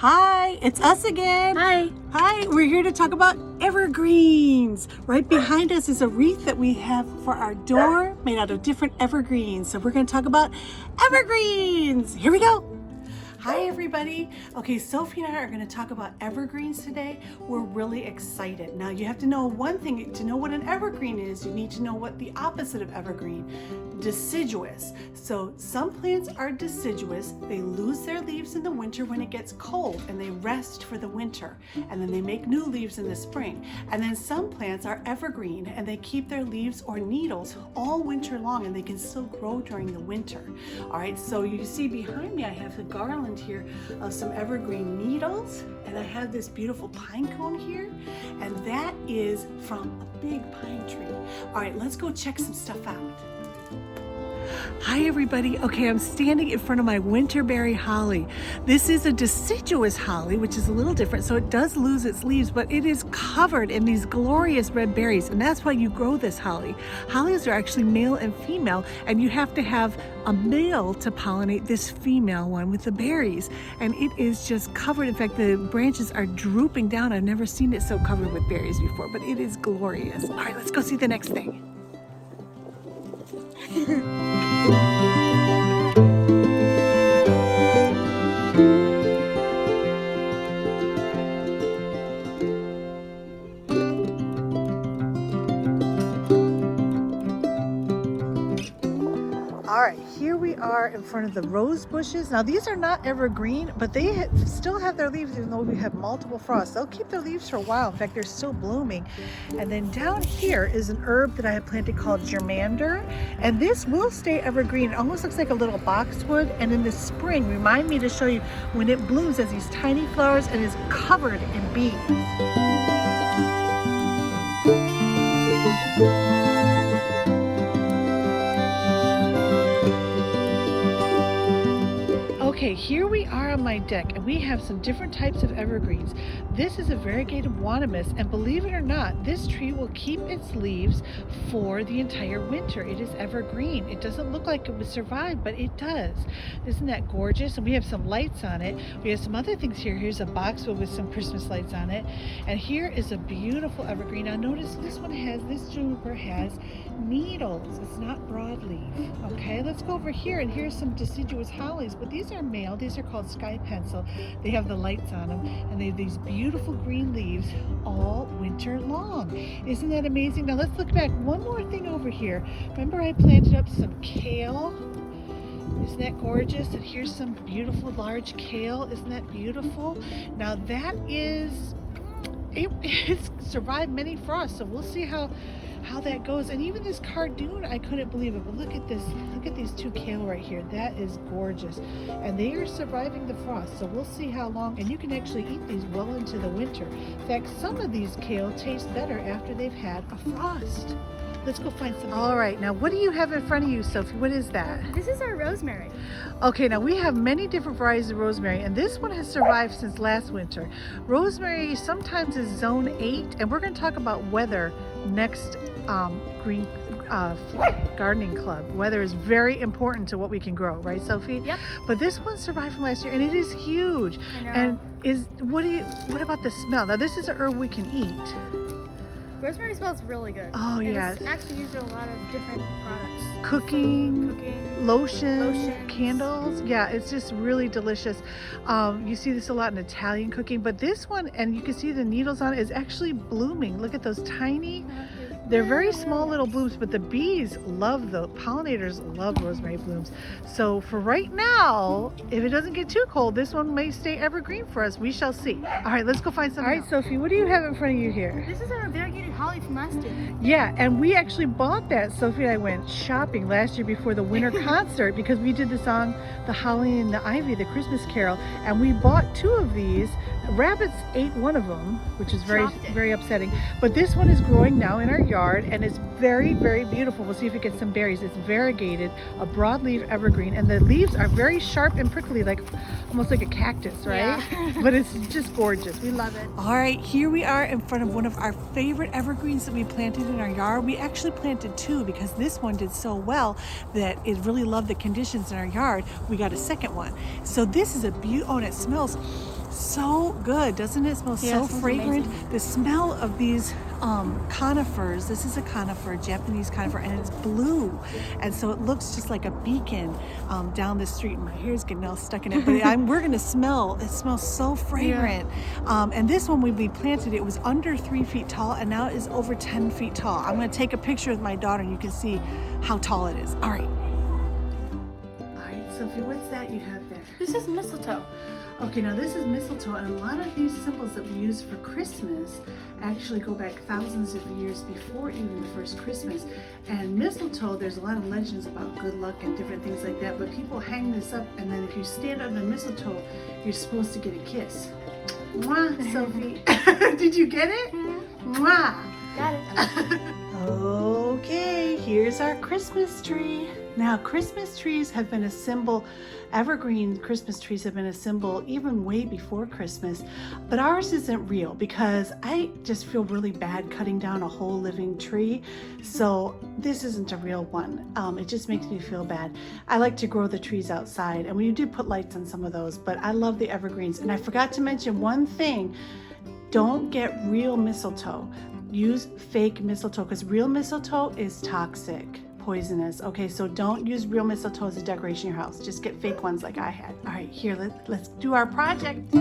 Hi, it's us again. Hi. Hi, we're here to talk about evergreens. Right behind us is a wreath that we have for our door made out of different evergreens. So we're going to talk about evergreens. Here we go. Hi everybody. Okay, Sophie and I are going to talk about evergreens today. We're really excited. Now you have to know one thing. To know what an evergreen is, you need to know what the opposite of evergreen, deciduous. So some plants are deciduous. They lose their leaves in the winter when it gets cold and they rest for the winter. And then they make new leaves in the spring. And then some plants are evergreen and they keep their leaves or needles all winter long and they can still grow during the winter. All right, so you see behind me I have a garland here of some evergreen needles, and I have this beautiful pine cone here, and that is from a big pine tree. All right, let's go check some stuff out. Hi everybody. Okay, I'm standing in front of my winterberry holly. This is a deciduous holly, which is a little different, so it does lose its leaves, but it is covered in these glorious red berries, and that's why you grow this holly. Hollies are actually male and female, and you have to have a male to pollinate this female one with the berries, and it is just covered. In fact, the branches are drooping down. I've never seen it so covered with berries before, but it is glorious. All right, let's go see the next thing. All right, here we are in front of the rose bushes. Now these are not evergreen, but they still have their leaves even though we have multiple frosts. They'll keep their leaves for a while. In fact, they're still blooming. And then down here is an herb that I have planted called germander. And this will stay evergreen. It almost looks like a little boxwood. And in the spring, remind me to show you when it blooms as these tiny flowers and is covered in bees. Okay, here we are on my deck and we have some different types of evergreens. This is a variegated wanamus, and believe it or not, this tree will keep its leaves for the entire winter. It is evergreen. It doesn't look like it would survive, but it does. Isn't that gorgeous? And we have some lights on it. We have some other things here. Here's a boxwood with some Christmas lights on it. And here is a beautiful evergreen. Now notice this juniper has needles. It's not broadleaf. Okay, let's go over here, and here's some deciduous hollies, but these are male. These are called sky pencil. They have the lights on them, and they have these beautiful green leaves all winter long. Isn't that amazing? Now let's look back. One more thing over here. Remember I planted up some kale? Isn't that gorgeous? And here's some beautiful large kale. Isn't that beautiful? Now that is, it's survived many frosts, so we'll see how that goes. And even this cardoon, I couldn't believe it, but look at this. Look at these two kale right here. That is gorgeous. And they are surviving the frost, so we'll see how long. And you can actually eat these well into the winter. In fact, some of these kale taste better after they've had a frost. Let's go find some. All right, now what do you have in front of you, Sophie? What is that? This is our rosemary. Okay, now we have many different varieties of rosemary, and this one has survived since last winter. Rosemary sometimes is zone 8, and we're going to talk about weather next green gardening club. Weather is very important to what we can grow, right, Sophie? Yep. But this one survived from last year, and it is huge. I know. And what about the smell? Now this is an herb we can eat. Rosemary smells really good. Oh, yes. It's actually used in a lot of different products. Cooking, lotion, lotions. candles. Yeah, it's just really delicious. You see this a lot in Italian cooking, but this one, and you can see the needles on it, is actually blooming. Look at those tiny, they're very small little blooms, but the bees love, the pollinators love rosemary blooms. So for right now, if it doesn't get too cold, this one may stay evergreen for us. We shall see. All right, let's go find some. All right, Sophie, what do you have in front of you here? This is our variegated holly from last year. Yeah, and we actually bought that. Sophie and I went shopping last year before the winter concert because we did the song The Holly and the Ivy, the Christmas Carol, and we bought 2 of these. Rabbits ate one of them, which is very upsetting. But this one is growing now in our yard, and it's very, very beautiful. We'll see if it gets some berries. It's variegated, a broadleaf evergreen, and the leaves are very sharp and prickly, like almost like a cactus, right? Yeah. But it's just gorgeous. We love it. All right, here we are in front of one of our favorite evergreens that we planted in our yard. We actually planted 2 because this one did so well that it really loved the conditions in our yard. We got a second one. So this is a beautiful, oh, and it smells So good, doesn't it smell Yeah, so it smells fragrant? amazing. The smell of these conifers, this is a conifer, Japanese conifer, and it's blue. And so it looks just like a beacon down the street. My hair's getting all stuck in it, but we're gonna smell, it smells so fragrant. And this one, when we planted, it was under 3 feet tall, and now it is over 10 feet tall. I'm gonna take a picture with my daughter and you can see how tall it is. All right. All right, Sophie, what's that you have there? This is mistletoe. Okay, now this is mistletoe, and a lot of these symbols that we use for Christmas actually go back thousands of years before even the first Christmas. And mistletoe, there's a lot of legends about good luck and different things like that, but people hang this up, and then if you stand under the mistletoe, you're supposed to get a kiss. Mwah, Sophie. Did you get it? Mwah. Got it. Okay, here's our Christmas tree. Now, Christmas trees have been a symbol, evergreen Christmas trees have been a symbol even way before Christmas, but ours isn't real because I just feel really bad cutting down a whole living tree. So this isn't a real one. It just makes me feel bad. I like to grow the trees outside, and we do put lights on some of those, but I love the evergreens. And I forgot to mention one thing. Don't get real mistletoe. Use fake mistletoe because real mistletoe is toxic, poisonous. Okay, so don't use real mistletoe as a decoration in your house. Just get fake ones like I had. All right, here, let's do our project.